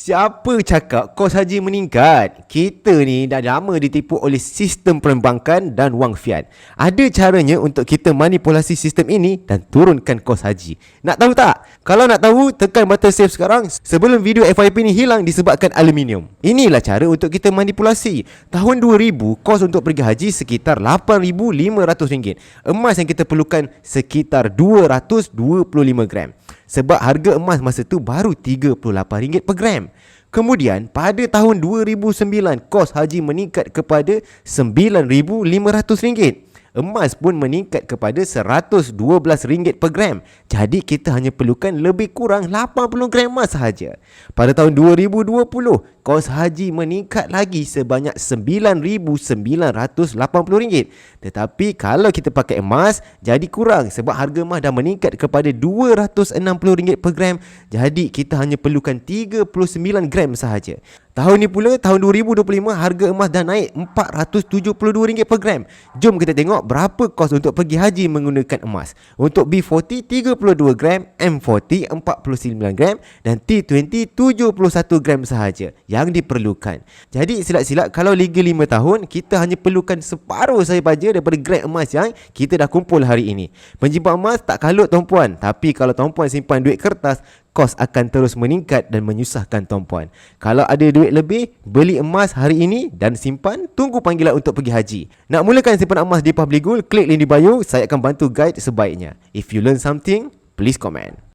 Siapa cakap kos haji meningkat? Kita ni dah lama ditipu oleh sistem perbankan dan wang fiat. Ada caranya untuk kita manipulasi sistem ini dan turunkan kos haji. Nak tahu tak? Kalau nak tahu, tekan button save sekarang sebelum video FYP ni hilang disebabkan aluminium. Inilah cara untuk kita manipulasi. Tahun 2000, kos untuk pergi haji sekitar RM8,500. Emas yang kita perlukan sekitar 225 gram. Sebab harga emas masa tu baru RM38 per gram. Kemudian pada tahun 2009 kos haji meningkat kepada RM9,500. Emas pun meningkat kepada RM112 per gram. Jadi kita hanya perlukan lebih kurang 80 gram emas sahaja. Pada tahun 2020, kos haji meningkat lagi sebanyak RM9,980. Tetapi kalau kita pakai emas, jadi kurang sebab harga emas dah meningkat kepada RM260 per gram. Jadi kita hanya perlukan 39 gram sahaja. Tahun ni pula, tahun 2025, harga emas dah naik RM472 per gram. Jom kita tengok berapa kos untuk pergi haji menggunakan emas. Untuk B40 32 gram, M40 49 gram dan T20 71 gram sahaja yang diperlukan. Jadi silap-silap kalau legal 5 tahun, kita hanya perlukan separuh sahaja daripada gram emas yang kita dah kumpul hari ini. Penjimpan emas tak kalut tuan-puan, tapi kalau tuan-puan simpan duit kertas, kos akan terus meningkat dan menyusahkan tuan-puan. Kalau ada duit lebih, beli emas hari ini dan simpan, tunggu panggilan untuk pergi haji. Nak mulakan simpan emas di Public Gold, klik link di bio, saya akan bantu guide sebaiknya. If you learn something, please comment.